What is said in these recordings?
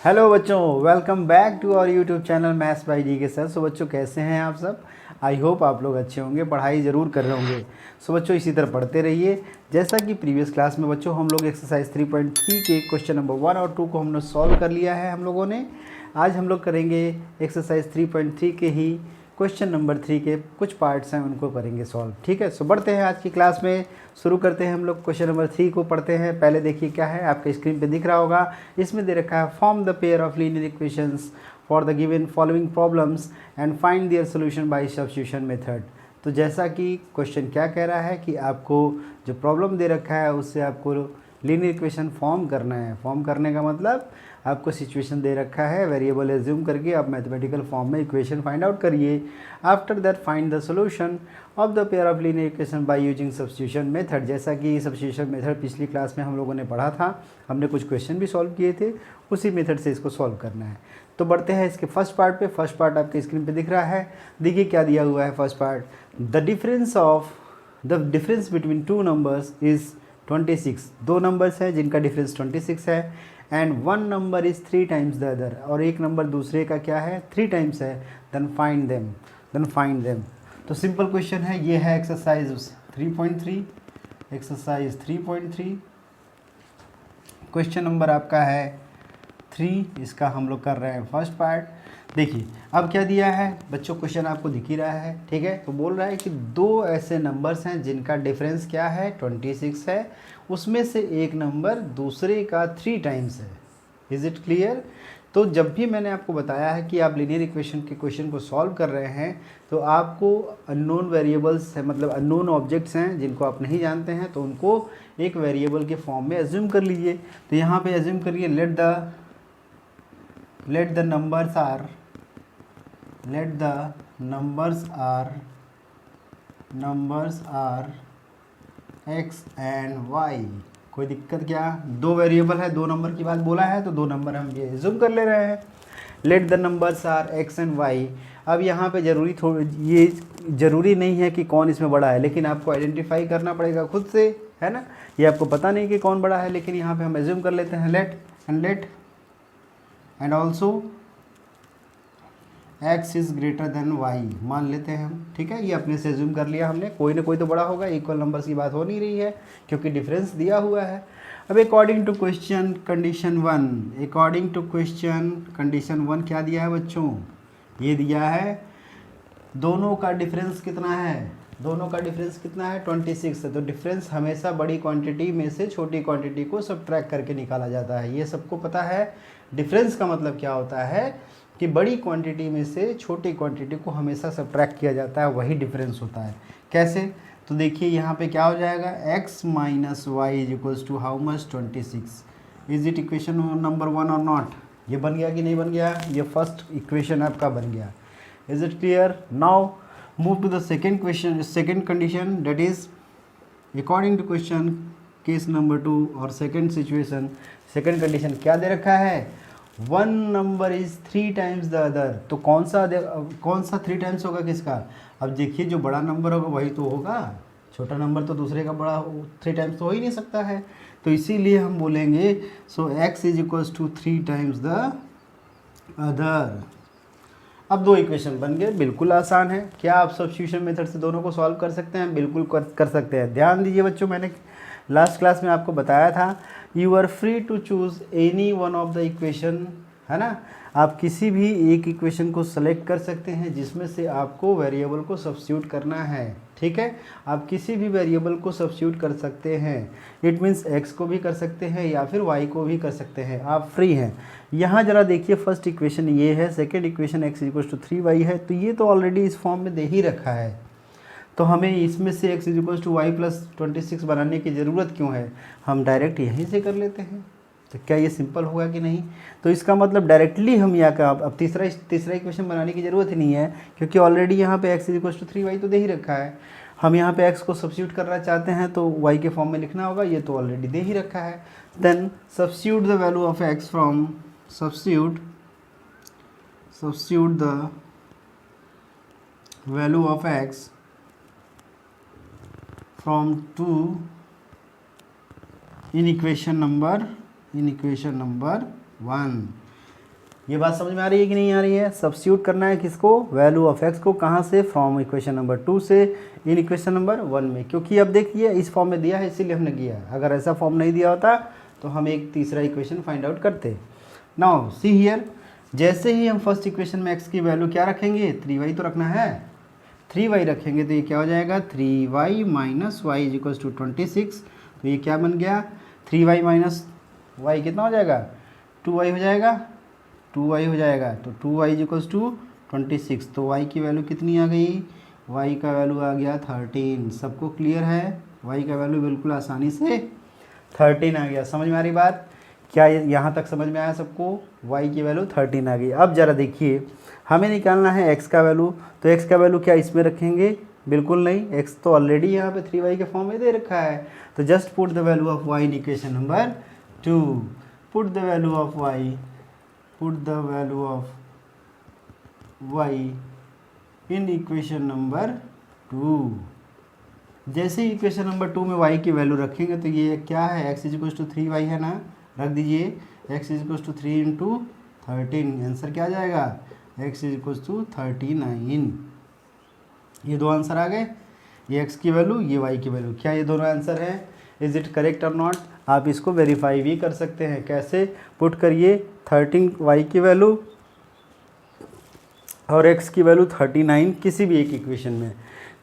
Hello बच्चों, welcome back to our YouTube channel maths by G K sir. सो बच्चों, कैसे हैं आप सब? आई होप आप लोग अच्छे होंगे, पढ़ाई ज़रूर कर रहे होंगे। सो बच्चों, इसी तरह पढ़ते रहिए। जैसा कि प्रीवियस क्लास में बच्चों हम लोग एक्सरसाइज 3.3 के क्वेश्चन नंबर 1 और 2 को हमने सॉल्व कर लिया है हम लोगों ने। आज हम लोग करेंगे एक्सरसाइज 3.3 के ही क्वेश्चन नंबर 3 के कुछ पार्ट्स हैं, उनको करेंगे सॉल्व। ठीक है, सो बढ़ते हैं आज की क्लास में। शुरू करते हैं हम लोग क्वेश्चन नंबर 3 को पढ़ते हैं। पहले देखिए क्या है, आपके स्क्रीन पे दिख रहा होगा। इसमें दे रखा है form the pair of linear equations for the given following problems and find their solution by substitution method. तो जैसा कि क्वेश्चन क्या कह रहा है कि आपको जो प्रॉब्लम दे रखा है उससे आपको लीनियर इक्वेशन फॉर्म करना है। फॉर्म करने का मतलब आपको सिचुएशन दे रखा है, वेरिएबल एज्यूम करके आप मैथमेटिकल फॉर्म में इक्वेशन फाइंड आउट करिए। After that find the solution of the pair of linear equation by using substitution method. जैसा कि सब्स्टिट्यूशन मेथड पिछली क्लास में हम लोगों ने पढ़ा था, हमने कुछ क्वेश्चन भी सॉल्व किए थे, उसी मेथड से इसको सॉल्व करना है। तो बढ़ते हैं इसके फर्स्ट पार्ट पे। फर्स्ट पार्ट आपके स्क्रीन पे दिख रहा है। देखिए क्या दिया हुआ है first part. The difference between two numbers is 26। दो नंबर्स हैं जिनका डिफरेंस 26 है। And one number is 3 times the other, और एक नंबर दूसरे का क्या है, 3 टाइम्स है। Then find them. तो सिंपल क्वेश्चन है, ये है एक्सरसाइज 3.3। एक्सरसाइज 3.3 क्वेश्चन नंबर आपका है 3। इसका हम लोग कर रहे हैं फर्स्ट पार्ट। देखिए अब क्या दिया है बच्चों, क्वेश्चन आपको दिख ही रहा है। ठीक है, तो बोल रहा है कि दो ऐसे नंबर्स हैं जिनका डिफरेंस क्या है, 26 है। उसमें से एक नंबर दूसरे का 3 टाइम्स है। Is it clear? तो जब भी मैंने आपको बताया है कि आप लीनियर इक्वेशन के क्वेश्चन को सॉल्व कर रहे हैं तो आपको अननोन वेरिएबल्स है, मतलब अननोन ऑब्जेक्ट्स हैं जिनको आप नहीं जानते हैं, तो उनको एक वेरिएबल के फॉर्म में एज्यूम कर लीजिए। तो यहाँ पे एज्यूम करिए, let the numbers are x and y। कोई दिक्कत क्या? दो वेरिएबल है, दो नंबर की बात बोला है तो दो नंबर हम ये एज्यूम कर ले रहे हैं। Let the numbers are x and y। अब यहाँ पे ये ज़रूरी नहीं है कि कौन इसमें बड़ा है, लेकिन आपको आइडेंटिफाई करना पड़ेगा खुद से, है ना। ये आपको पता नहीं कि कौन बड़ा है, लेकिन यहाँ पे हम एज्यूम कर लेते हैं let and also x is greater than y मान लेते हैं हम। ठीक है, ये अपने से एज्यूम कर लिया हमने। कोई ना कोई तो बड़ा होगा, इक्वल नंबर्स की बात हो नहीं रही है क्योंकि डिफरेंस दिया हुआ है। अब अकॉर्डिंग टू क्वेश्चन कंडीशन 1 क्या दिया है बच्चों? ये दिया है दोनों का डिफरेंस कितना है, 26 है। तो डिफरेंस हमेशा बड़ी क्वांटिटी में से छोटी क्वांटिटी को सब्ट्रैक्ट करके निकाला जाता है, ये सबको पता है। डिफरेंस का मतलब क्या होता है कि बड़ी क्वांटिटी में से छोटी क्वांटिटी को हमेशा सब्ट्रैक्ट किया जाता है, वही डिफरेंस होता है। कैसे? तो देखिए यहाँ पे क्या हो जाएगा, x minus y is equals to how much, 26। Is it equation number 1 और नॉट? ये बन गया कि नहीं बन गया? ये फर्स्ट इक्वेशन आपका बन गया। Is it clear? Now move to the second question, second condition, that is according to question case number 2 और सेकेंड सिचुएशन। सेकेंड कंडीशन क्या दे रखा है, one number is 3 times the other. तो कौन सा 3 टाइम्स होगा किसका? अब देखिए जो बड़ा नंबर होगा वही तो होगा, छोटा नंबर तो दूसरे का बड़ा 3 टाइम्स तो हो ही नहीं सकता है। तो इसीलिए हम बोलेंगे so x is equals to 3 times the other. अब दो इक्वेशन बन गए, बिल्कुल आसान है। क्या आप सब्स्टिट्यूशन मेथड से दोनों को सॉल्व कर सकते हैं? बिल्कुल कर सकते हैं। ध्यान दीजिए बच्चों, मैंने लास्ट क्लास में आपको बताया था, you are free to choose any one of the equation, है ना। आप किसी भी एक इक्वेशन को सेलेक्ट कर सकते हैं जिसमें से आपको वेरिएबल को सब्स्टिट्यूट करना है। ठीक है, आप किसी भी वेरिएबल को सब्स्टिट्यूट कर सकते हैं। इट मीन्स x को भी कर सकते हैं या फिर y को भी कर सकते हैं, आप फ्री हैं। यहाँ जरा देखिए, फर्स्ट इक्वेशन ये है, second equation x equal to 3y है। तो ये तो ऑलरेडी इस फॉर्म में दे ही रखा है, तो हमें इसमें से x equal to y plus 26 बनाने की ज़रूरत क्यों है? हम डायरेक्ट यहीं से कर लेते हैं। तो क्या ये सिंपल होगा कि नहीं? तो इसका मतलब डायरेक्टली हम यहाँ का अब तीसरा इक्वेशन बनाने की ज़रूरत ही नहीं है, क्योंकि ऑलरेडी यहाँ पे x इक्वल टू 3y तो दे ही रखा है। हम यहाँ पे x को सब्स्टिट्यूट करना चाहते हैं तो y के फॉर्म में लिखना होगा, ये तो ऑलरेडी दे ही रखा है। Then substitute the value of x from substitute the value of x from 2 in equation number 1। ये बात समझ में आ रही है कि नहीं आ रही है? सब्स्टिट्यूट करना है किसको? वैल्यू ऑफ एक्स को। कहाँ से? फ्रॉम इक्वेशन नंबर 2 से इन इक्वेशन नंबर 1 में, क्योंकि अब देखिए इस फॉर्म में दिया है इसीलिए हमने किया है। अगर ऐसा फॉर्म नहीं दिया होता तो हम एक तीसरा इक्वेशन फाइंड आउट करते। नाउ सी हियर, जैसे ही हम फर्स्ट इक्वेशन में एक्स की वैल्यू क्या रखेंगे? 3y तो रखना है, 3y रखेंगे तो ये क्या हो जाएगा? 3y minus y is equals to 26। तो ये क्या बन गया? 3y माइनस वाई कितना हो जाएगा? 2y हो जाएगा, 2y हो जाएगा। तो 2y इज इक्वल्स टू 26। तो y की वैल्यू कितनी आ गई? y का वैल्यू आ गया 13। सबको क्लियर है? y का वैल्यू बिल्कुल आसानी से 13 आ गया। समझ में आ रही बात? क्या यहाँ तक समझ में आया सबको? y की वैल्यू 13 आ गई। अब ज़रा देखिए, हमें निकालना है x का वैल्यू। तो x का वैल्यू क्या इसमें रखेंगे? बिल्कुल नहीं, x तो ऑलरेडी यहाँ पे 3y के फॉर्म में दे रखा है। तो just put the value of y in equation number 2। Put the value of y, put the value of y in equation number 2। जैसे ही इक्वेशन नंबर 2 में y की वैल्यू रखेंगे तो ये क्या है? x is equal to 3y है ना, रख दीजिए। x is equal to 3 into 13, answer क्या आ जाएगा? x is equal to 39। ये दो आंसर आ गए, ये x की वैल्यू, ये y की वैल्यू। क्या ये दोनों आंसर हैं? इज इट करेक्ट और नॉट? आप इसको वेरीफाई भी कर सकते हैं। कैसे? पुट करिए 13 y की वैल्यू और x की वैल्यू 39 किसी भी एक इक्वेशन में।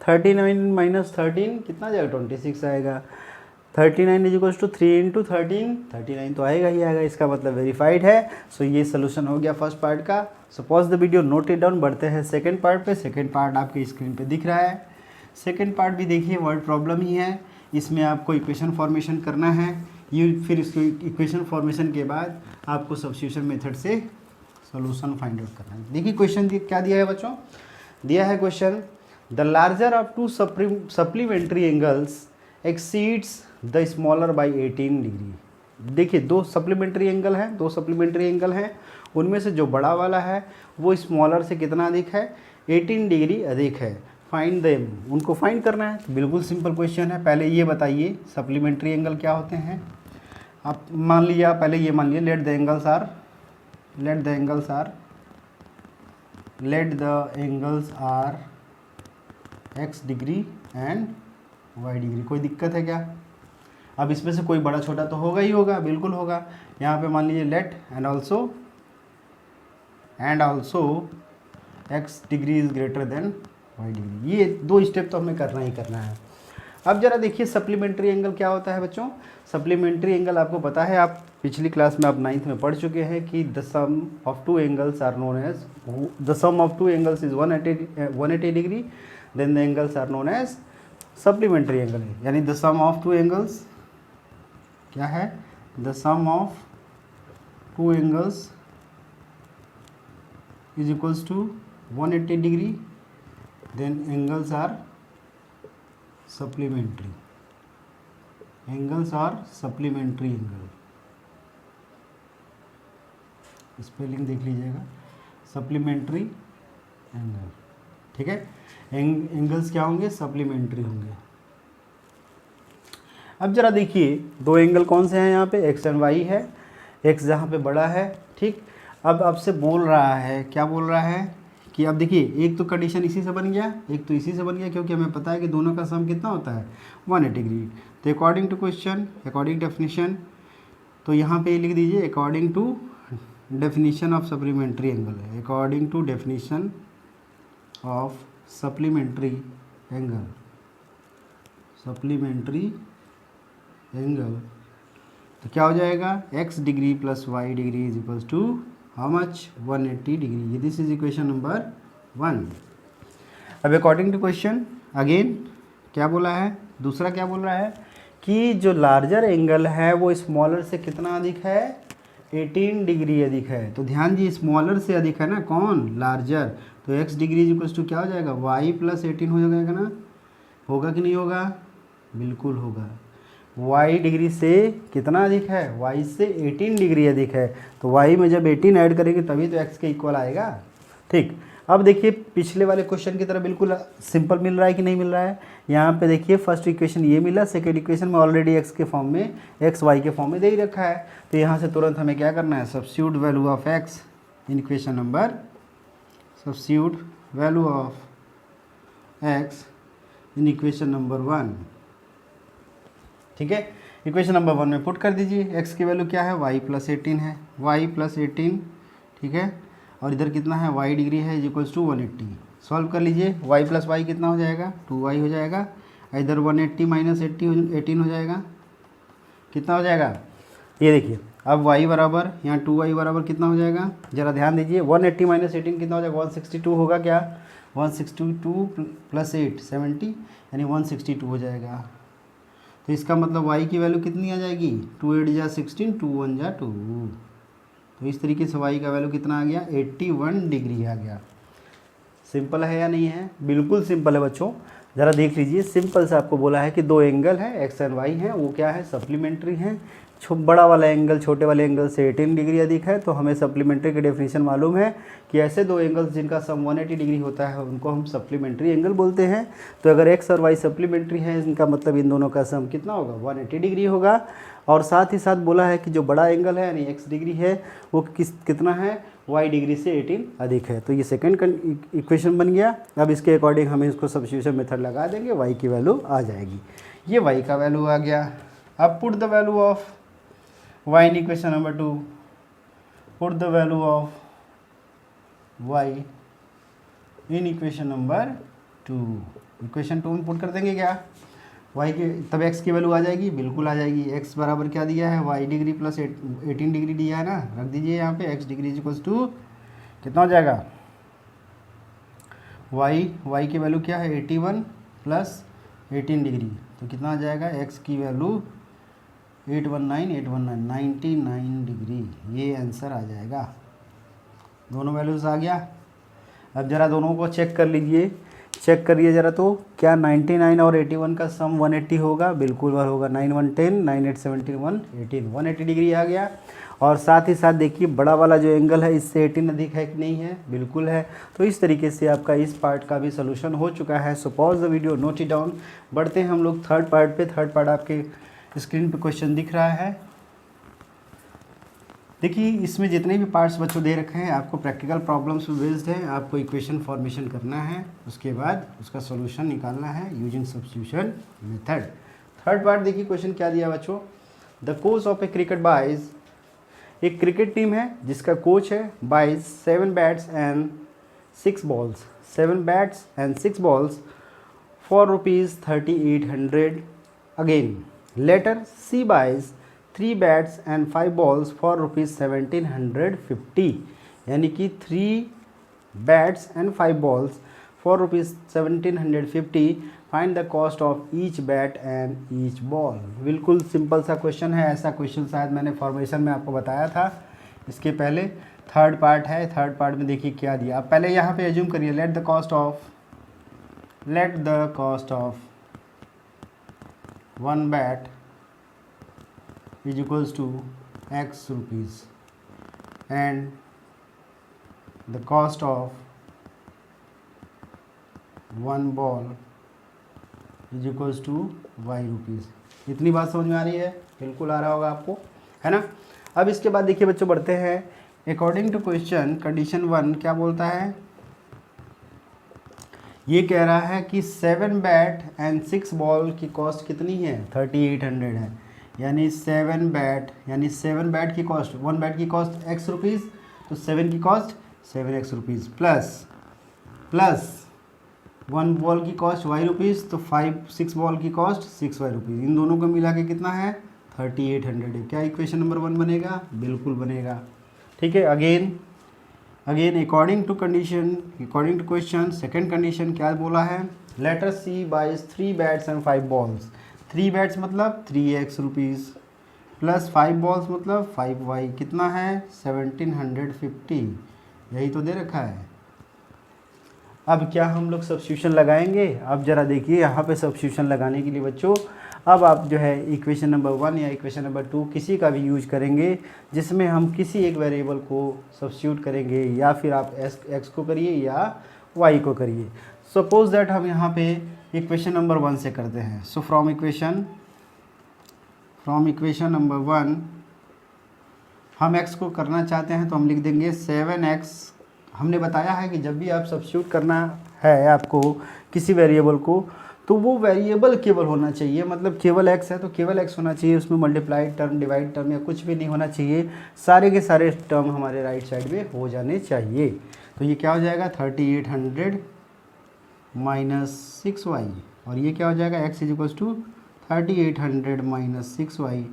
39 माइनस 13 कितना जाएगा? 26 आएगा। 39 इज इक्वल्स टू 3 इंटू 13, 39 तो आएगा ही आएगा। इसका मतलब वेरीफाइड है। सो ये सोल्यूशन हो गया फर्स्ट पार्ट का। So pause the video, note it down. बढ़ते हैं सेकंड पार्ट पे। सेकंड पार्ट आपके स्क्रीन पे दिख रहा है। सेकंड पार्ट भी देखिए, वर्ड प्रॉब्लम ही है। इसमें आपको इक्वेशन फॉर्मेशन करना है। ये फिर इसको इक्वेशन फॉर्मेशन के बाद आपको सब्स्टिट्यूशन मेथड से सॉल्यूशन फाइंड आउट करना है। देखिए क्वेश्चन क्या दिया है बच्चों? दिया है question, the larger of to supplementary angles exceeds the smaller by 18 degree. देखिए दो सप्लीमेंट्री एंगल हैं, दो सप्लीमेंट्री एंगल हैं, उनमें से जो बड़ा वाला है वो स्मॉलर से कितना अधिक है? 18 डिग्री अधिक है। फाइंड देम, उनको फाइंड करना है। तो बिल्कुल सिंपल क्वेश्चन है। पहले ये बताइए सप्लीमेंट्री एंगल क्या होते हैं। आप मान लीजिए, पहले ये मान लीजिए, let the angles are x degree and y degree. कोई दिक्कत है क्या? अब इसमें से कोई बड़ा छोटा तो होगा ही होगा, बिल्कुल होगा। यहाँ पे मान लीजिए let and also x degree is greater than y degree. ये दो स्टेप तो हमें करना ही करना है। अब जरा देखिए सप्लीमेंट्री एंगल क्या होता है बच्चों। सप्लीमेंट्री एंगल आपको पता है, आप पिछली क्लास में आप 9th में पढ़ चुके हैं कि the sum of two angles are known as, the sum of two angles is 180 degree, then the angles are known as supplementary angle. यानी the sum of two angles क्या है? The sum of two angles is equals to 180 degree, then angles are supplementary. Angles are supplementary angle. Spelling देख लीजिएगा, supplementary angle. ठीक है, angles क्या होंगे? Supplementary होंगे। अब जरा देखिए दो एंगल कौन से हैं यहाँ पे? एक्स एंड वाई है। एक्स जहाँ पे बड़ा है, ठीक। अब आपसे बोल रहा है, क्या बोल रहा है कि अब देखिए एक तो कंडीशन इसी से बन गया, एक तो इसी से बन गया, क्योंकि हमें पता है कि दोनों का सम कितना होता है? 180 डिग्री। तो according to question, according definition, तो यहाँ पे लिख दीजिए according to definition of supplementary angle है। According to definition of supplementary angle, supplementary angle, तो क्या हो जाएगा? x degree plus y degree is equals to how much? 180 degree. This is equation number 1। अब अकॉर्डिंग टू क्वेश्चन अगेन क्या बोला है? दूसरा क्या बोल रहा है कि जो लार्जर एंगल है वो स्मॉलर से कितना अधिक है? 18 डिग्री अधिक है। तो ध्यान दीजिए स्मॉलर से अधिक है ना, कौन? लार्जर। तो x degree is equals to क्या हो जाएगा? y प्लस 18 हो जाएगा ना। होगा कि नहीं होगा? बिल्कुल होगा। y डिग्री से कितना अधिक है? y से 18 डिग्री अधिक है। तो y में जब 18 ऐड करेंगे तभी तो x के इक्वल आएगा। ठीक। अब देखिए पिछले वाले क्वेश्चन की तरह बिल्कुल सिंपल मिल रहा है कि नहीं मिल रहा है? यहाँ पे देखिए फर्स्ट इक्वेशन ये मिला, सेकेंड इक्वेशन में ऑलरेडी x के फॉर्म में, x y के फॉर्म में दे ही रखा है। तो यहाँ से तुरंत हमें क्या करना है? Substitute value of x in equation number substitute value of x in equation number 1। ठीक है, इक्वेशन नंबर 1 में पुट कर दीजिए। x की वैल्यू क्या है, y प्लस 18 है, y प्लस 18। ठीक है, और इधर कितना है, y डिग्री है इज इक्वल्स टू 180। सॉल्व कर लीजिए, y प्लस वाई कितना हो जाएगा, 2y हो जाएगा। इधर 180 माइनस 18 हो जाएगा, कितना हो जाएगा, ये देखिए। अब y बराबर यहाँ 2y बराबर कितना हो जाएगा, ज़रा ध्यान दीजिए। 180 माइनस 18 कितना हो जाएगा, 162 होगा क्या, 162 प्लस 8 70, यानी 162 हो जाएगा। तो इसका मतलब y की वैल्यू कितनी आ जाएगी, 2 8 जा 16, 2 1 जा 2। तो इस तरीके से y का वैल्यू कितना आ गया, 81 डिग्री आ गया। सिंपल है या नहीं है, बिल्कुल सिंपल है बच्चों। ज़रा देख लीजिए, सिंपल से आपको बोला है कि दो एंगल है x एंड y हैं, वो क्या है, सप्लीमेंट्री हैं। बड़ा वाला एंगल छोटे वाले एंगल से 18 डिग्री अधिक है, तो हमें सप्लीमेंट्री की डेफिनेशन मालूम है कि ऐसे दो एंगल्स जिनका सम 180 डिग्री होता है उनको हम सप्लीमेंट्री एंगल बोलते हैं। तो अगर x और y सप्लीमेंट्री है, इनका मतलब इन दोनों का सम कितना होगा, 180 डिग्री होगा। और साथ ही साथ बोला है कि जो बड़ा एंगल है यानी x डिग्री है वो कितना है, y डिग्री से 18 अधिक है। तो ये सेकंड इक्वेशन बन गया। अब इसके अकॉर्डिंग हम इसको सब्स्टिट्यूशन मेथड लगा देंगे, y की वैल्यू आ जाएगी। ये y का वैल्यू आ गया। अब put the value of y in equation number 2, put the value of y in equation number 2। Equation 2 में पुट कर देंगे क्या, y के, तब x की वैल्यू आ जाएगी, बिल्कुल आ जाएगी। x बराबर क्या दिया है, y डिग्री प्लस 18 डिग्री दिया है ना, रख दीजिए यहाँ पे। x डिग्री इक्वल्स टू कितना हो जाएगा, y की वैल्यू क्या है, 81 प्लस 18 डिग्री, तो कितना आ जाएगा, x की वैल्यू 99 डिग्री, ये आंसर आ जाएगा। दोनों वैल्यूज़ आ गया। अब ज़रा दोनों को चेक कर लीजिए, चेक करिए ज़रा, तो क्या 99 और 81 का सम 180 होगा, बिल्कुल होगा। 9 1 10, 9 8 17 180, 180 डिग्री आ गया। और साथ ही साथ देखिए बड़ा वाला जो एंगल है इससे 18 अधिक है कि नहीं है, बिल्कुल है। तो इस तरीके से आपका इस पार्ट का भी सोल्यूशन हो चुका है। So pause the video, note it down. बढ़ते हैं हम लोग थर्ड पार्ट पे। थर्ड पार्ट आपके स्क्रीन पे क्वेश्चन दिख रहा है। देखिए इसमें जितने भी पार्ट्स बच्चों दे रखे हैं आपको प्रैक्टिकल प्रॉब्लम्स पे बेस्ड है। आपको इक्वेशन फॉर्मेशन करना है, उसके बाद उसका सॉल्यूशन निकालना है using substitution method. Third part देखिए क्वेश्चन क्या दिया बच्चों, the coach of a cricket buys, एक क्रिकेट टीम है जिसका कोच है, buys 7 bats and 6 balls, 7 bats and 6 balls for ₹3800। Again later C buys 3 bats and 5 balls for ₹1750, यानी कि 3 bats and 5 balls for ₹1750। Find the cost of each bat and each ball. बिल्कुल simple सा question है। ऐसा question शायद मैंने formation में आपको बताया था इसके पहले। थर्ड पार्ट है, थर्ड पार्ट में देखिए क्या दिया। आप पहले यहाँ पे एज्यूम करिए, let the cost of 1 bat is equals to X rupees and the cost of 1 ball is equals to Y rupees। इतनी बात समझ में आ रही है, बिल्कुल आ रहा होगा आपको, है ना। अब इसके बाद देखिए बच्चों बढ़ते हैं। अकॉर्डिंग टू क्वेश्चन कंडीशन 1 क्या बोलता है, ये कह रहा है कि 7 बैट एंड 6 बॉल की कॉस्ट कितनी है, 3800 है। यानी 7 बैट की कॉस्ट, 1 बैट की कॉस्ट X रुपीज़, तो 7 की cost 7X rupees plus 1 ball की कॉस्ट Y रुपीज़, तो 6 बॉल की कॉस्ट 6Y रुपीज़। इन दोनों को मिला के कितना है, 3800 है। क्या इक्वेशन नंबर 1 बनेगा, बिल्कुल बनेगा। ठीक है। Again according to question second condition क्या बोला है, later C buys 3 bats and 5 balls. 3 bats मतलब 3X रुपीज़ प्लस 5 बॉल्स मतलब 5Y, कितना है 1750, यही तो दे रखा है। अब क्या हम लोग सब्स्टिट्यूशन लगाएंगे, अब ज़रा देखिए यहाँ पे सब्स्टिट्यूशन लगाने के लिए बच्चों अब आप जो है इक्वेशन नंबर 1 या इक्वेशन नंबर 2 किसी का भी यूज करेंगे जिसमें हम किसी एक वेरिएबल को सब्स्टिट्यूट करेंगे, या फिर आप x को करिए या y को करिए। सपोज दैट हम यहाँ पे इक्वेशन नंबर 1 से करते हैं। सो फ्रॉम इक्वेशन नंबर 1 हम x को करना चाहते हैं तो हम लिख देंगे 7x। हमने बताया है कि जब भी आप सब्स्टिट्यूट करना है आपको किसी वेरिएबल को, तो वो वेरिएबल केवल होना चाहिए, मतलब केवल x है तो केवल x होना चाहिए, उसमें मल्टीप्लाइड टर्म, डिवाइड टर्म या कुछ भी नहीं होना चाहिए, सारे के सारे टर्म हमारे राइट साइड में हो जाने चाहिए। तो ये क्या हो जाएगा 3800 माइनस 6y, और ये क्या हो जाएगा x is equals to 3800 minus 6y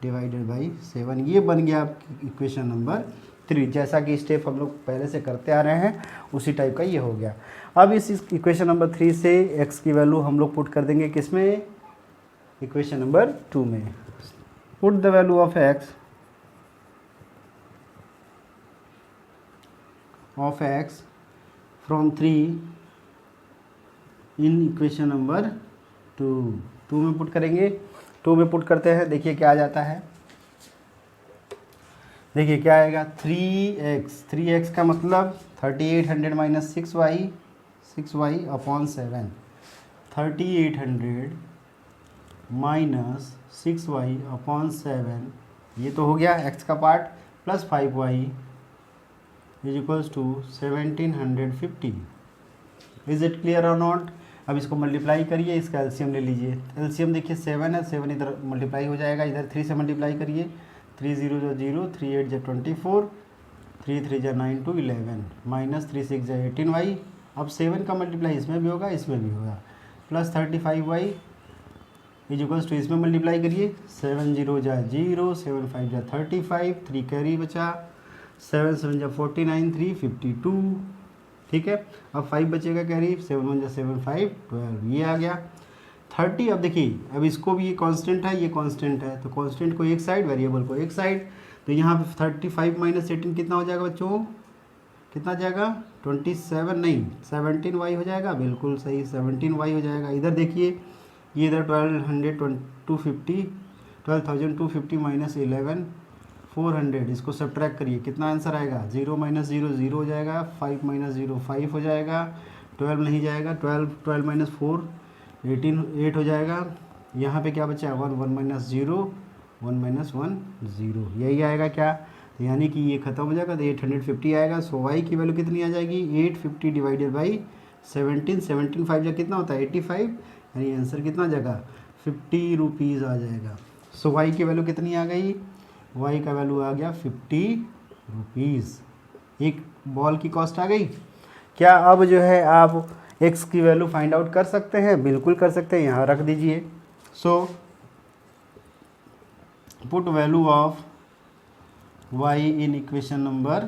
divided by 7। ये बन गया आपकी इक्वेशन नंबर 3। जैसा कि स्टेप हम लोग पहले से करते आ रहे हैं उसी टाइप का ये हो गया। अब इस इक्वेशन नंबर 3 से x की वैल्यू हम लोग पुट कर देंगे किसमें, इक्वेशन नंबर 2 में। Put the value of x from 3 in equation number 2 में पुट करेंगे। 2 में पुट करते हैं, देखिए क्या आ जाता है, देखिए क्या आएगा 3x का मतलब 3800 minus 6y upon 7, 3800 minus 6y upon 7, ये तो हो गया x का part, plus 5y is equals to 1750। Is it clear और नॉट। अब इसको मल्टीप्लाई करिए, इसका एलसीएम ले लीजिए। एलसीएम देखिए 7 है, 7 इधर मल्टीप्लाई हो जाएगा, इधर 3 से मल्टीप्लाई करिए, 3 0 जो 0, 3 8 जो 24, 3 3 जो 9 2 11, माइनस 3 6 जो 18y। अब 7 का मल्टीप्लाई इसमें भी होगा, इसमें भी होगा, plus 35y is equals to, इसमें मल्टीप्लाई करिए, 7 0 जो 0, 7 5 जो 35, 3 कैरी बचा, 7 7 जो 49, 3 52, ठीक है। अब 5 बचेगा कैरी, 7 1 जो 7 5 12, ये आ गया 30। अब देखिए, अब इसको भी ये कांस्टेंट है, ये कांस्टेंट है, तो कांस्टेंट को एक साइड, वेरिएबल को एक साइड, तो यहाँ पे 35 माइनस 18 कितना हो जाएगा बच्चों, कितना जाएगा 27 नहीं 17y हो जाएगा, बिल्कुल सही 17y हो जाएगा। इधर देखिए, ये इधर 12,250 माइनस 11,400, इसको सब्ट्रैक्ट करिए, कितना आंसर आएगा, 0 माइनस 0 0 हो जाएगा, 5 माइनस 0 5 हो जाएगा, 12 नहीं जाएगा, 12 माइनस 4 18 8 हो जाएगा। यहाँ पे क्या बचा, 1 1 माइनस 0 1 माइनस 1 0, यही आएगा क्या, तो यानी कि ये खत्म हो जाएगा, तो 850 आएगा। सो y की वैल्यू कितनी आ जाएगी, 850 डिवाइडेड बाई 17, 17 5 जा कितना होता है 85, यानी आंसर कितना जाएगा 50 रुपीज़ आ जाएगा। सो y की वैल्यू कितनी आ गई, y का वैल्यू आ गया 50 रुपीज़। एक बॉल की कॉस्ट आ गई। क्या अब जो है आप x की वैल्यू फाइंड आउट कर सकते हैं, बिल्कुल कर सकते हैं, यहाँ रख दीजिए। So put value of y in equation number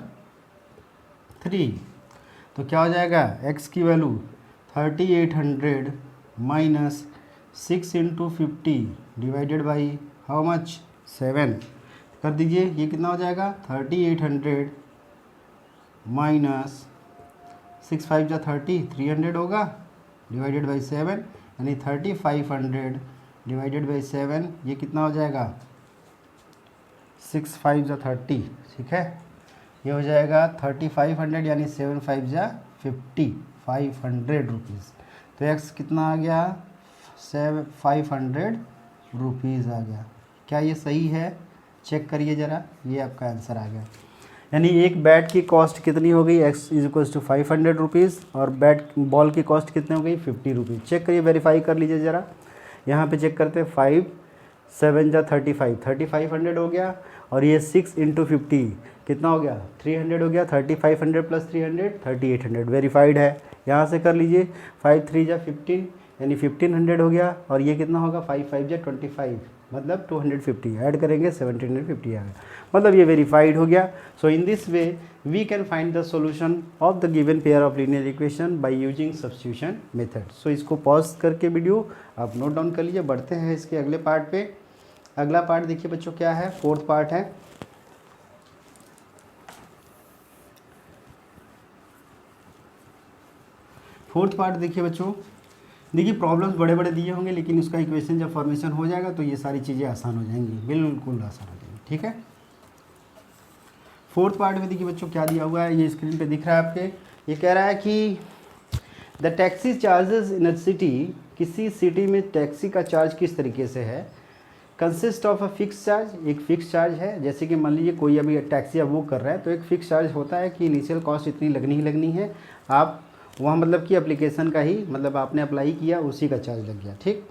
3, तो क्या हो जाएगा, x की value 3800 minus 6 into 50 divided by how much 7 कर दीजिए, ये कितना हो जाएगा 3800 माइनस 6 5 जा 30, 300 होगा, डिवाइडेड बाई 7, यानी 3500 डिवाइडेड बाई 7, ये कितना हो जाएगा 6 5 जा 30, ठीक है, ये हो जाएगा 3500, यानी 7 5 जा 50, 500 रुपीज़। तो x कितना आ गया 500 रुपीज़ आ गया। क्या ये सही है, चेक करिए ज़रा, ये आपका आंसर आ गया। यानी एक बैट की कॉस्ट कितनी हो गई, x is equals to 500 rupees, और बैट बॉल की कॉस्ट कितनी हो गई 50 रुपीज़। चेक करिए, वेरीफाई कर लीजिए ज़रा, यहाँ पे चेक करते हैं, 5 7 जा 35, 3500 हो गया, और ये 6 इंटू 50 कितना हो गया 300 हो गया, 3500 प्लस 300 3800, वेरीफाइड है। यहाँ से कर लीजिए, 5 3 जा 15, यानी 1500 हो गया, और ये कितना होगा 5 5 जा 25, मतलब 250, ऐड करेंगे 1750 आ गया, मतलब ये वेरीफाइड हो गया। So in this way we can find the solution of the given pair of linear equation by using substitution method. So इसको पॉज करके वीडियो आप नोट डाउन कर लीजिए। बढ़ते हैं इसके अगले पार्ट पे। अगला पार्ट देखिए बच्चों क्या है, 4th पार्ट है। फोर्थ पार्ट देखिए बच्चों, देखिए प्रॉब्लम्स बड़े बड़े दिए होंगे, लेकिन उसका इक्वेशन जब फॉर्मेशन हो जाएगा तो ये सारी चीज़ें आसान हो जाएंगी, बिल्कुल आसान हो जाएंगी, ठीक है। 4th पार्ट में देखिए बच्चों क्या दिया हुआ है, ये स्क्रीन पे दिख रहा है आपके। ये कह रहा है कि the taxi charges in a city, किसी सिटी में टैक्सी का चार्ज किस तरीके से है consist of a fix charge, एक फिक्स चार्ज है। जैसे कि मान लीजिए कोई अभी टैक्सी अब बुक कर रहा है तो एक फिक्स चार्ज होता है कि इनिशियल कॉस्ट इतनी लगनी ही लगनी है। आप वहाँ मतलब कि एप्लीकेशन का ही मतलब आपने अप्लाई किया उसी का चार्ज लग गया, ठीक।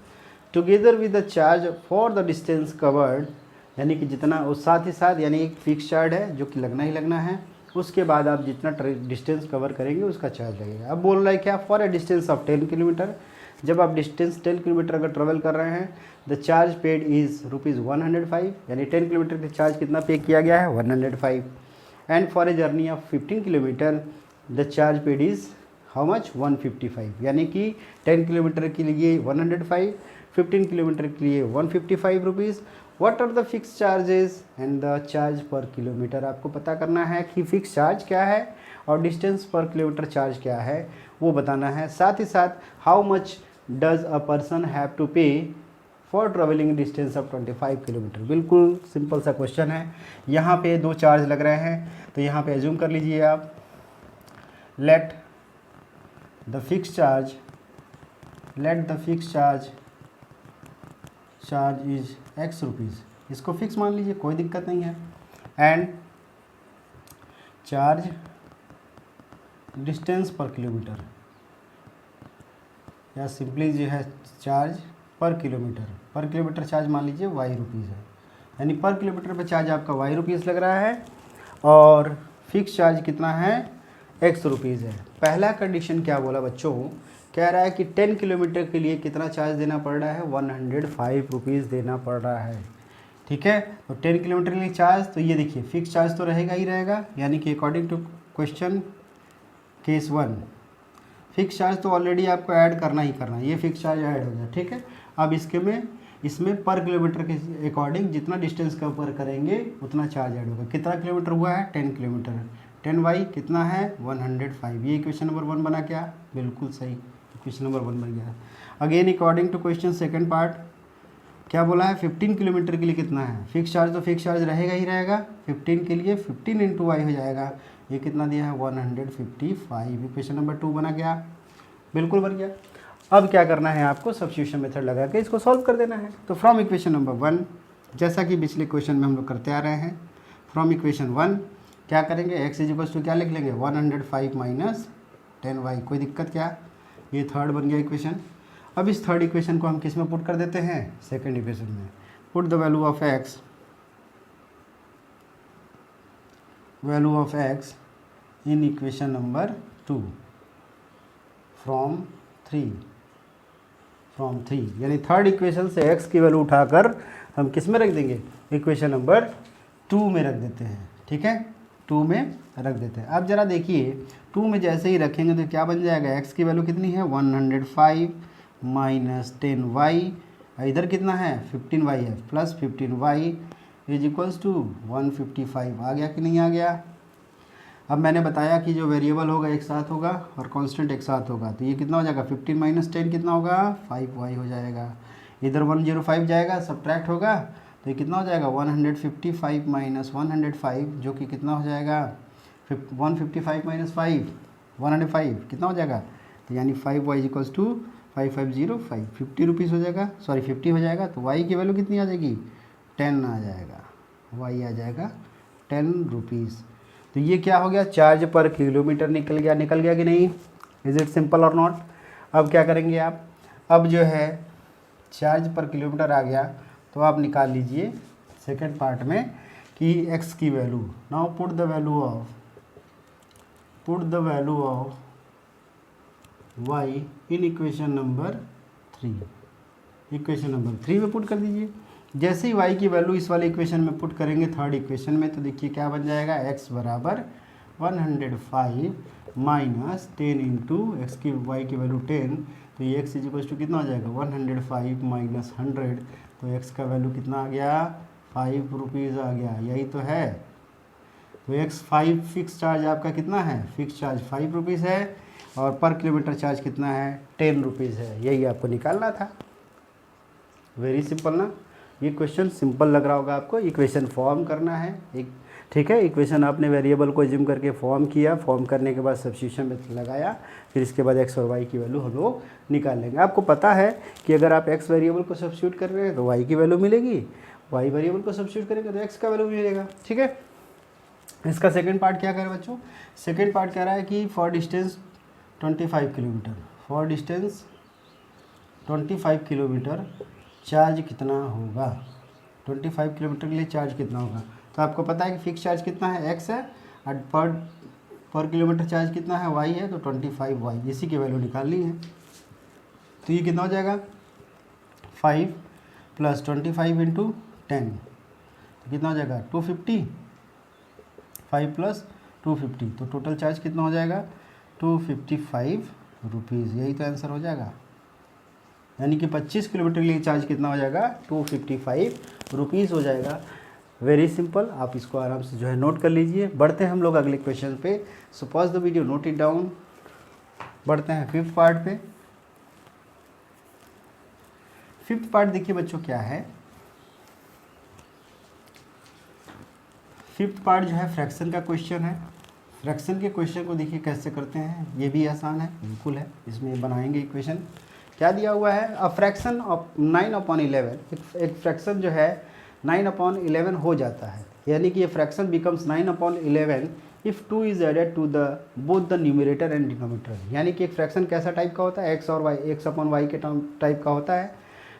Together with the charge for the distance covered, यानी कि जितना उस साथ ही साथ, यानी एक फिक्स चार्ज है जो कि लगना ही लगना है, उसके बाद आप जितना डिस्टेंस कवर करेंगे उसका चार्ज लगेगा। अब बोल रहा है क्या, for a distance of 10 kilometre, जब आप डिस्टेंस 10 किलोमीटर अगर ट्रेवल कर रहे हैं, द चार्ज पेड इज़ ₹105, यानी 10 किलोमीटर का चार्ज कितना पे किया गया है, 105। And for a journey of 15 kilometre the charge paid is how much, 155, यानी कि 10 किलोमीटर के लिए 105, 15 किलोमीटर के लिए 155 rupees. What are the fix charges and the charge per kilometre, आपको पता करना है कि फिक्स चार्ज क्या है और डिस्टेंस पर किलोमीटर चार्ज क्या है वो बताना है। साथ ही साथ how much does a person have to pay for travelling distance of 25 kilometre. बिल्कुल सिंपल सा क्वेश्चन है। यहाँ पे दो चार्ज लग रहे हैं तो यहाँ पे एज्यूम कर लीजिए आप, let the fix charge is X rupees, इसको फिक्स मान लीजिए, कोई दिक्कत नहीं है। एंड चार्ज डिस्टेंस पर किलोमीटर, या सिंपली जो है चार्ज पर किलोमीटर चार्ज मान लीजिए Y रुपीज़ है, यानी पर किलोमीटर पे चार्ज आपका Y रुपीज़ लग रहा है और फिक्स चार्ज कितना है, X रुपीज़ है। पहला कंडीशन क्या बोला बच्चों, कह रहा है कि 10 किलोमीटर के लिए कितना चार्ज देना पड़ रहा है, 105 रुपीज़ देना पड़ रहा है, ठीक है। तो 10 किलोमीटर के लिए चार्ज, तो ये देखिए फिक्स चार्ज तो रहेगा ही रहेगा, यानी कि according to question case 1 fix charge तो ऑलरेडी आपको ऐड करना ही करना है, ये फिक्स चार्ज ऐड हो गया, ठीक है। अब इसमें पर किलोमीटर के अकॉर्डिंग जितना डिस्टेंस कवर करेंगे उतना चार्ज ऐड होगा। कितना किलोमीटर हुआ है, 10 किलोमीटर, 10 y कितना है, 105। ये इक्वेशन नंबर 1 बना क्या, बिल्कुल सही, इक्वेशन नंबर 1 बन गया। Again according to question second part क्या बोला है, 15 किलोमीटर के लिए कितना है, फिक्स चार्ज तो फिक्स चार्ज रहेगा ही रहेगा, 15 के लिए 15 इंटू वाई हो जाएगा, ये कितना दिया है, 155। इक्वेशन नंबर 2 बना गया, बिल्कुल बन गया। अब क्या करना है आपको, सब्स्टिट्यूशन मेथड लगा के इसको सॉल्व कर देना है। तो फ्रॉम इक्वेशन नंबर 1, जैसा कि पिछले क्वेश्चन में हम लोग करते आ रहे हैं, फ्रॉम इक्वेशन 1 क्या करेंगे, x इक्वल्स टू क्या लिख लेंगे, 105 माइनस 10y, कोई दिक्कत क्या, ये थर्ड बन गया इक्वेशन। अब इस थर्ड इक्वेशन को हम किस में पुट कर देते हैं, सेकंड इक्वेशन में। Put the value of x in equation number 2 from 3, यानी थर्ड इक्वेशन से x की वैल्यू उठाकर हम किस में रख देंगे, इक्वेशन नंबर 2 में रख देते हैं, ठीक है, 2 में रख देते हैं। अब जरा देखिए 2 में जैसे ही रखेंगे तो क्या बन जाएगा, x की वैल्यू कितनी है, 105 माइनस 10y, इधर कितना है 15y है, plus 15y is equals to 155। आ गया कि नहीं आ गया। अब मैंने बताया कि जो वेरिएबल होगा एक साथ होगा और कांस्टेंट एक साथ होगा, तो ये कितना हो जाएगा, 15 माइनस 10 कितना होगा, 5y हो जाएगा। इधर 105 जाएगा, सब्ट्रैक्ट होगा तो ये कितना हो जाएगा, 155 माइनस 105 जो कि कितना हो जाएगा, 155 माइनस 5 105 कितना हो जाएगा, तो यानी 5y इक्वल्स टू 5505, 50 रुपीज़ हो जाएगा, सॉरी 50 हो जाएगा। तो y की वैल्यू कितनी आ जाएगी, 10 आ जाएगा, y आ जाएगा 10 रुपीज़। तो ये क्या हो गया, चार्ज पर किलोमीटर निकल गया कि नहीं, इज़ इट सिंपल और नॉट। अब क्या करेंगे आप, अब जो है चार्ज पर किलोमीटर आ गया तो आप निकाल लीजिए सेकंड पार्ट में कि x की value. Now put the value of y in equation number 3 में पुट कर दीजिए। जैसे ही y की वैल्यू इस वाले इक्वेशन में पुट करेंगे थर्ड इक्वेशन में, तो देखिए क्या बन जाएगा, x बराबर 105 माइनस 10 इंटू एक्स की y की वैल्यू 10, तो ये x इक्वल्स टू कितना आ जाएगा, 105 माइनस 100, तो x का वैल्यू कितना आ गया, 5 रुपीज़ आ गया, यही तो है। तो x5 फिक्स चार्ज आपका कितना है, फिक्स चार्ज 5 रुपीज़ है और पर किलोमीटर चार्ज कितना है, 10 रुपीज़ है, यही आपको निकालना था। वेरी सिंपल ना, ये क्वेश्चन सिंपल लग रहा होगा आपको। इक्वेशन फॉर्म करना है, एक ठीक है। इक्वेशन आपने वेरिएबल को एज्यूम करके फॉर्म किया, फॉर्म करने के बाद सब्स्टिट्यूशन में लगाया, फिर इसके बाद एक्स और वाई की वैल्यू हम लोग निकाल लेंगे। आपको पता है कि अगर आप एक्स वेरिएबल को सब्स्टिट्यूट कर रहे हैं तो वाई की वैल्यू मिलेगी, वाई वेरिएबल को सब्स्टिट्यूट करेंगे तो एक्स का वैल्यू मिलेगा। ठीक है। इसका सेकेंड पार्ट क्या कह रहा है बच्चों? सेकेंड पार्ट कह रहा है कि for distance 25 kilometre, for distance 25 kilometre charge कितना होगा, 25 किलोमीटर के लिए चार्ज कितना होगा। तो आपको पता है कि फिक्स चार्ज कितना है, एक्स है, और पर किलोमीटर चार्ज कितना है, वाई है, तो 25 वाई, इसी की वैल्यू निकालनी है। तो ये कितना हो जाएगा, 5 + 25 × 10, तो कितना हो जाएगा 250, 5 + 250, तो टोटल चार्ज कितना हो जाएगा 255 रुपीज़। यही तो आंसर हो जाएगा, यानी कि 25 किलोमीटर के लिए चार्ज कितना हो जाएगा 255 रुपीज़ हो जाएगा। वेरी सिंपल, आप इसको आराम से जो है नोट कर लीजिए। बढ़ते हैं हम लोग अगले क्वेश्चन पे। So pause the video, note it down. बढ़ते हैं फिफ्थ पार्ट पे। फिफ्थ पार्ट देखिए बच्चों क्या है, फिफ्थ पार्ट जो है फ्रैक्शन का क्वेश्चन है। फ्रैक्शन के क्वेश्चन को देखिए कैसे करते हैं, ये भी आसान है, बिल्कुल है। इसमें बनाएंगे इक्वेशन। क्या दिया हुआ है, अ फ्रैक्शन ऑफ 9/11, एक फ्रैक्शन जो है 9/11 हो जाता है, यानी कि ये fraction becomes 9/11 if 2 is added to the both the numerator and denominator. यानी कि एक फ्रैक्शन कैसा टाइप का होता है, एक्स और वाई, x/y के टाइप का होता है,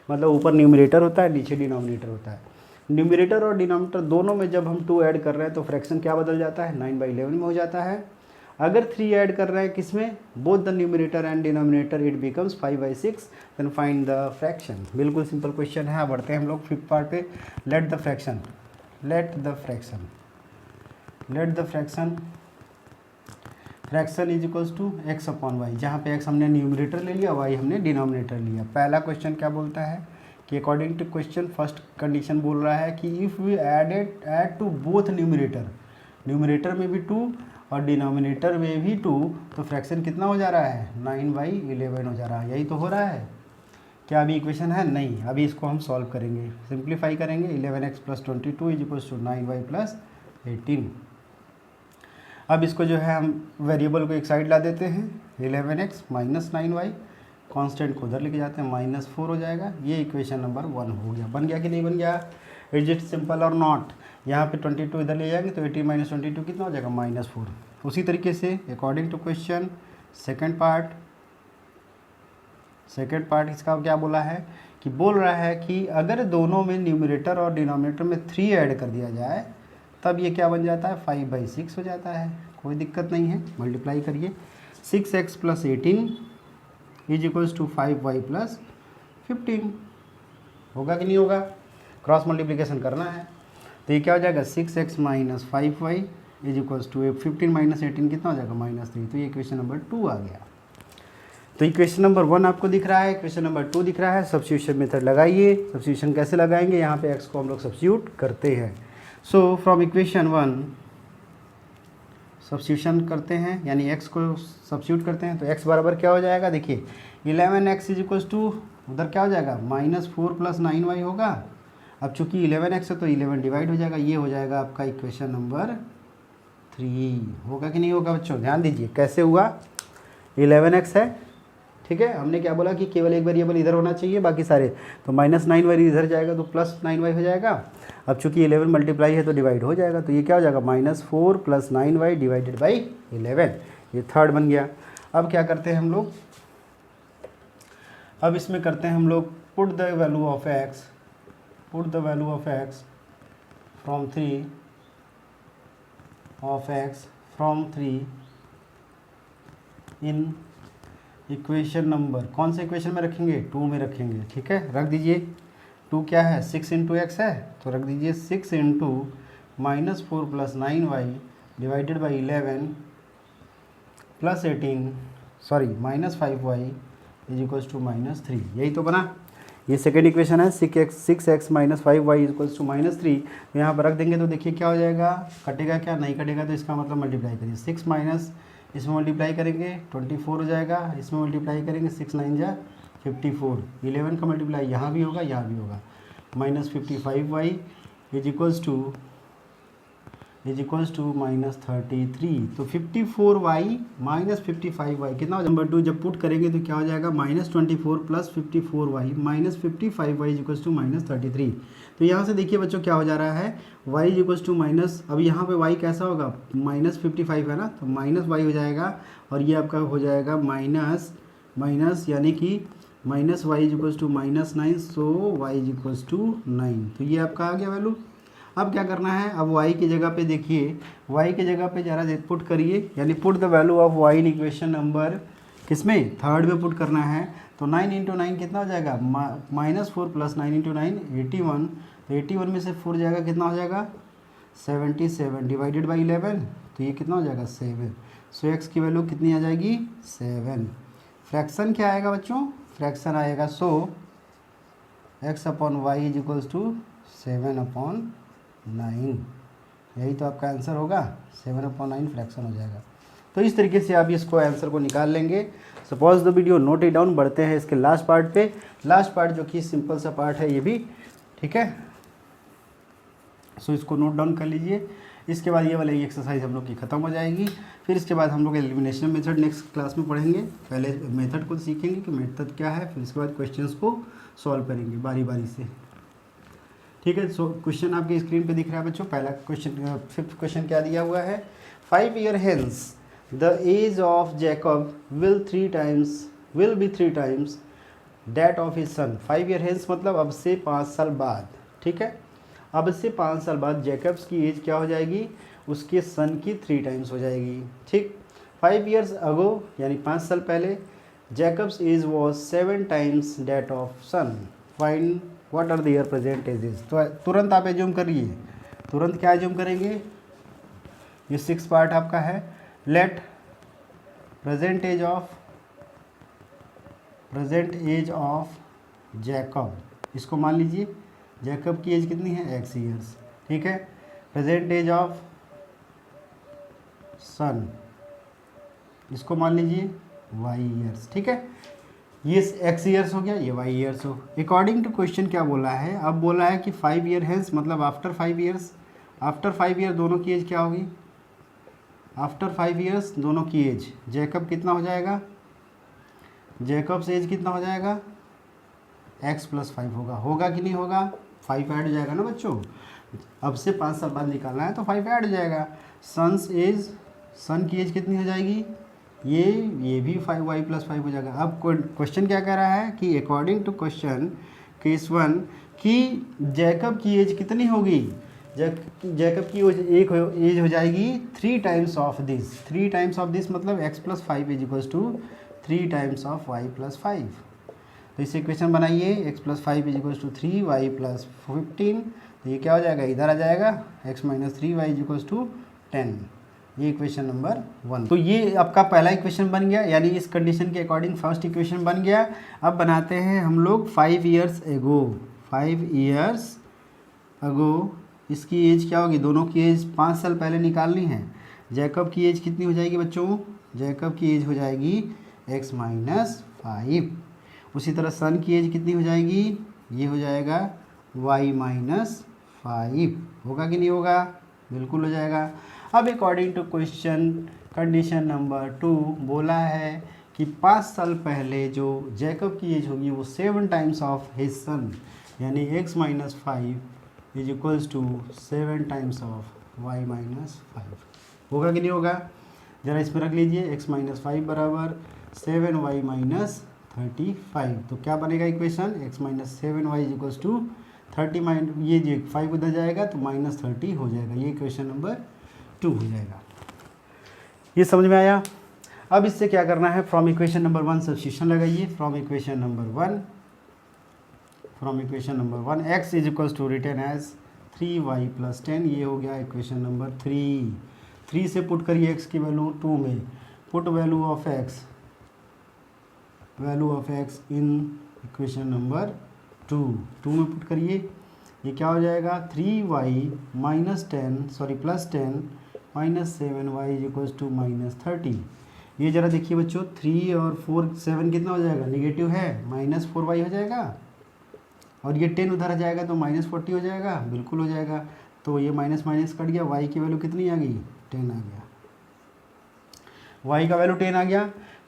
मतलब ऊपर न्यूमरेटर होता है, नीचे डिनोमिनेटर होता है। न्यूमरेटर और डिनोमिनेटर दोनों में जब हम 2 ऐड कर रहे हैं तो फ्रैक्शन क्या बदल जाता है, 9/11 में हो जाता है। अगर 3 ऐड कर रहे हैं किसमें, both the numerator and denominator, it becomes 5/6, then find the fraction. बिल्कुल सिंपल क्वेश्चन है। बढ़ते हैं हम लोग फिफ्थ पार्ट पे। Let the fraction fraction is equals to x/y, जहाँ पे x हमने न्यूमरेटर ले लिया, y हमने डिनोमिनेटर लिया। पहला क्वेश्चन क्या बोलता है कि according to question first condition बोल रहा है कि if we add to both numerator में भी 2 और डिनोमिनेटर में भी 2, तो फ्रैक्शन कितना हो जा रहा है 9/11 हो जा रहा है। यही तो हो रहा है। क्या अभी इक्वेशन है? नहीं, अभी इसको हम सॉल्व करेंगे, सिंप्लीफाई करेंगे। 11x + 22 = 9y + 18। अब इसको जो है हम वेरिएबल को एक साइड ला देते हैं, 11x - 9y, कांस्टेंट को उधर लेके जाते हैं, -4 हो जाएगा। ये इक्वेशन नंबर 1 हो गया। बन गया कि नहीं बन गया? इज इट सिंपल और नॉट? यहाँ पे 22 इधर ले जाएंगे तो 18 - 22 कितना हो जाएगा, -4। उसी तरीके से according to question second part इसका क्या बोला है कि बोल रहा है कि अगर दोनों में न्यूमरेटर और डिनोमिनेटर में 3 ऐड कर दिया जाए तब ये क्या बन जाता है, 5/6 हो जाता है। कोई दिक्कत नहीं है, मल्टीप्लाई करिए। 6x + 18 = 5y + 15 होगा कि नहीं होगा? क्रॉस मल्टीप्लिकेशन करना है तो ये क्या हो जाएगा, 6x - 5y = 15 - 18 कितना हो जाएगा, -3। तो ये इक्वेशन नंबर 2 आ गया। तो इक्वेशन नंबर 1 आपको दिख रहा है, इक्वेशन नंबर 2 दिख रहा है। सब्स्टिट्यूशन मेथड लगाइए। सब्स्टिट्यूशन कैसे लगाएंगे, यहाँ पे x को हम लोग सब्स्टिट्यूट करते हैं। सो फ्रॉम इक्वेशन 1 सब्स्टिट्यूशन करते हैं, यानी x को सब्स्टिट्यूट करते हैं, तो x बराबर क्या हो जाएगा, देखिए 11x = उधर क्या हो जाएगा, -4 + 9y होगा। अब चूंकि 11x है तो 11 डिवाइड हो जाएगा, ये हो जाएगा आपका इक्वेशन नंबर 3। होगा कि नहीं होगा बच्चों? ध्यान दीजिए कैसे हुआ, 11x है, ठीक है। हमने क्या बोला कि केवल एक वेरिएबल इधर होना चाहिए, बाकी सारे, तो -9y इधर जाएगा तो +9y हो जाएगा। अब चूंकि 11 मल्टीप्लाई है तो डिवाइड हो जाएगा, तो ये क्या हो जाएगा, -4 + 9y / 11। ये थर्ड बन गया। अब क्या करते हैं हम लोग, अब इसमें करते हैं हम लोग put the value of x from 3 in equation number, कौन से इक्वेशन में रखेंगे, 2 में रखेंगे, ठीक है। रख दीजिए, 2 क्या है, 6 × x है, तो रख दीजिए 6 × -4 + 9y / 11 + 18 सॉरी -5y = -3। यही तो बना, ये सेकेंड इक्वेशन है। 6x - 5y = -3। तो यहाँ पर रख देंगे तो देखिए क्या हो जाएगा, कटेगा क्या, नहीं कटेगा, तो इसका मतलब मल्टीप्लाई करिए, 6 माइनस इसमें मल्टीप्लाई करेंगे 24 हो जाएगा, इसमें मल्टीप्लाई करेंगे 6 × 9 = 54, 11 का मल्टीप्लाई यहाँ भी होगा, यहाँ भी होगा, -55y = इज इक्वल्स टू -33। तो 54y माइनस 55y कितना हो जाएगा? नंबर 2 जब पुट करेंगे तो क्या हो जाएगा? -24 plus 54y minus 55y is equals to -33। तो यहाँ से देखिए बच्चों क्या हो जा रहा है, y is equals to minus, अब यहाँ पे y कैसा होगा? -55 है ना, तो माइनस y हो जाएगा और ये आपका हो जाएगा माइनस माइनस, यानी कि minus y is equals to -9, so y is equals to 9। तो ये आपका आ गया वैल्यू। अब क्या करना है, अब y की जगह पे देखिए, y की जगह पे जरा पुट करिए, यानी put the value of y in equation number किसमें? थर्ड में पुट करना है। तो 9 इंटू 9 कितना हो जाएगा? -4 प्लस 9 इंटू 9 81। तो 81 में से 4 जाएगा, कितना हो जाएगा? 77 डिवाइडेड बाई 11, तो ये कितना हो जाएगा? 7। सो x की वैल्यू कितनी आ जाएगी? 7। फ्रैक्शन क्या आएगा बच्चों? फ्रैक्शन आएगा, so x upon y is equals to 7/9। यही तो आपका आंसर होगा, 7/9 फ्रैक्शन हो जाएगा। तो इस तरीके से आप इसको आंसर को निकाल लेंगे। Suppose the video, note it down. बढ़ते हैं इसके लास्ट पार्ट पे। लास्ट पार्ट जो कि सिंपल सा पार्ट है ये भी, ठीक है। सो इसको नोट डाउन कर लीजिए। इसके बाद ये वाली एक्सरसाइज हम लोग की ख़त्म हो जाएगी। फिर इसके बाद हम लोग एलिमिनेशन मेथड नेक्स्ट क्लास में पढ़ेंगे। पहले मेथड को सीखेंगे कि मेथड क्या है, फिर इसके बाद क्वेश्चंस को सॉल्व करेंगे बारी बारी से, ठीक है। सो क्वेश्चन आपकी स्क्रीन पे दिख रहा है बच्चों। पहला क्वेश्चन, फिफ्थ क्वेश्चन क्या दिया हुआ है? 5 years hence the age of Jacob will be 3 times that of his son. 5 years hence मतलब अब से 5 साल बाद, ठीक है। अब से 5 साल बाद जैकब्स की एज क्या हो जाएगी? उसके सन की 3 times हो जाएगी, ठीक। 5 years ago यानी 5 साल पहले Jacob's age was 7 times that of son. Find what are their present ages. तो तुरंत आप एज्यूम करिए, तुरंत क्या एज्यूम करेंगे? ये 6 पार्ट आपका है। Let present age of Jacob, इसको मान लीजिए जैकब की एज कितनी है? x ईयर्स, ठीक है। प्रेजेंट एज ऑफ सन, इसको मान लीजिए y ईयर्स, ठीक है। ये x ईयर्स हो गया, ये y ईयर्स हो। अकॉर्डिंग टू क्वेश्चन क्या बोला है? अब बोला है कि 5 years हेंस मतलब आफ्टर 5 years। आफ्टर 5 years दोनों की एज क्या होगी? आफ्टर 5 years दोनों की एज जैकब कितना हो जाएगा? जैकब्स एज कितना हो जाएगा? x + 5 होगा कि नहीं होगा? 5 ऐड हो जाएगा ना बच्चों। अब से 5 साल बाद निकालना है तो 5 ऐड हो जाएगा। सन की एज कितनी हो जाएगी? ये भी 5y + 5 हो जाएगा। अब क्वेश्चन क्या कह रहा है कि अकॉर्डिंग टू क्वेश्चन केस 1 कि जैकब की एज कितनी होगी? जैकब की एज हो जाएगी 3 times of this. 3 times of this मतलब x + 5 is equals to 3 times of y + 5। तो इसे इक्वेशन बनाइए, x + 5 is equals to 3 y + 15। तो ये क्या हो जाएगा? इधर आ जाएगा x - 3y is equals to 10। ये इक्वेशन नंबर 1। तो ये आपका पहला इक्वेशन बन गया, यानी इस कंडीशन के अकॉर्डिंग फर्स्ट इक्वेशन बन गया। अब बनाते हैं हम लोग 5 years ago। 5 years ago इसकी एज क्या होगी? दोनों की एज 5 साल पहले निकालनी है। जैकब की एज कितनी हो जाएगी बच्चों? जैकब की एज हो जाएगी x - 5। उसी तरह सन की एज कितनी हो जाएगी? ये हो जाएगा y - 5। होगा कि नहीं होगा? बिल्कुल हो जाएगा। अब according to question condition number 2 बोला है कि 5 साल पहले जो जैकब की एज होगी वो 7 times ऑफ हिज सन, यानी x - 5 is equals to 7 times of y - 5। होगा कि नहीं होगा? ज़रा इसमें रख लीजिए, x - 5 बराबर 7y - 35। तो क्या बनेगा equation? x - 7y is equals to 30 ये जो 5 उधर जाएगा तो -30 हो जाएगा। ये इक्वेशन नंबर 2 हो जाएगा। ये समझ में आया? अब इससे क्या करना है? फ्रॉम इक्वेशन नंबर 1 सब्स्टिट्यूशन लगाइए। From equation number 1 x is equals to written as 3y + 10। ये हो गया इक्वेशन नंबर 3 से पुट करिए x की वैल्यू 2 में। Put value of x in equation number 2 में पुट करिए। ये क्या हो जाएगा? 3y - 10 + 10 - 7y is equals to -30। ये ज़रा देखिए बच्चों, 3 और 4 7 कितना हो जाएगा? निगेटिव है, -4y हो जाएगा। और ये 10 उधर आ जाएगा तो -40 हो जाएगा। बिल्कुल हो जाएगा। तो ये माइनस माइनस कट गया, y की वैल्यू कितनी आ गई, 10 आ गया, y का वैल्यू 10 आ गया।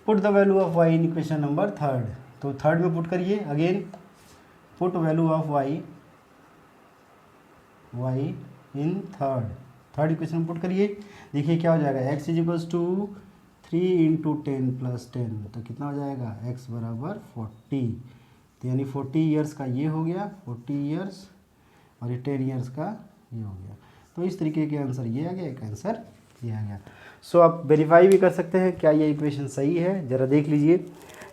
Put the value of y in equation number third, तो थर्ड में पुट करिए, again put value of y in third equation में पुट करिए। देखिए क्या हो जाएगा, x is equals to 3 into 10 plus 10, तो कितना हो जाएगा, x बराबर 40, तो यानी 40 ईयर्स का ये हो गया, 40 ईयर्स, और ये 10 ईयर्स का ये हो गया। तो इस तरीके के आंसर ये आ गया, एक आंसर ये आ गया। सो आप वेरीफाई भी कर सकते हैं क्या ये इक्वेशन सही है, ज़रा देख लीजिए,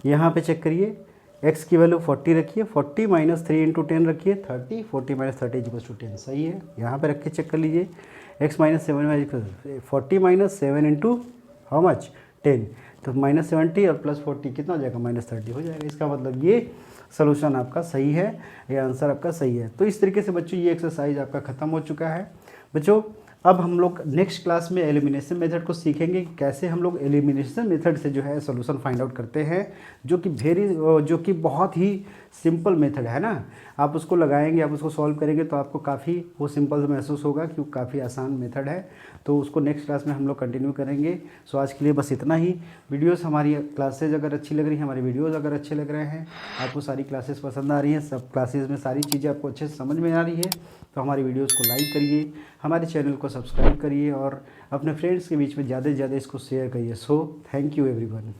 यहाँ पे चेक करिए, x की वैल्यू 40 रखिए, 40 माइनस 3 इंटू 10 रखिए 30, 40 माइनस 30 इक्वल्स टू 10, सही है। यहाँ पे रख के चेक कर लीजिए, x minus 7 40 minus 7 into how much 10, तो माइनस 70 और प्लस 40 कितना हो जाएगा, माइनस 30 हो जाएगा। इसका मतलब ये सोल्यूशन आपका सही है, ये आंसर आपका सही है। तो इस तरीके से बच्चों ये एक्सरसाइज आपका ख़त्म हो चुका है। बच्चों अब हम लोग नेक्स्ट क्लास में एलिमिनेशन मेथड को सीखेंगे कि कैसे हम लोग एलिमिनेशन मेथड से जो है सॉल्यूशन फाइंड आउट करते हैं, जो कि बहुत ही सिंपल मेथड है ना। आप उसको लगाएंगे, आप उसको सॉल्व करेंगे तो आपको काफ़ी वो सिंपल महसूस होगा, क्योंकि काफ़ी आसान मेथड है। तो उसको नेक्स्ट क्लास में हम लोग कंटिन्यू करेंगे। सो आज के लिए बस इतना ही। वीडियोस हमारी क्लासेज अगर अच्छी लग रही हैं, हमारे वीडियोज़ अगर अच्छे लग रहे हैं, आपको सारी क्लासेस पसंद आ रही हैं, सब क्लासेस में सारी चीज़ें आपको अच्छे से समझ में आ रही है, तो हमारी वीडियोज़ को लाइक करिए, हमारे चैनल को सब्सक्राइब करिए और अपने फ्रेंड्स के बीच में ज़्यादा से ज़्यादा इसको शेयर करिए। So thank you everyone.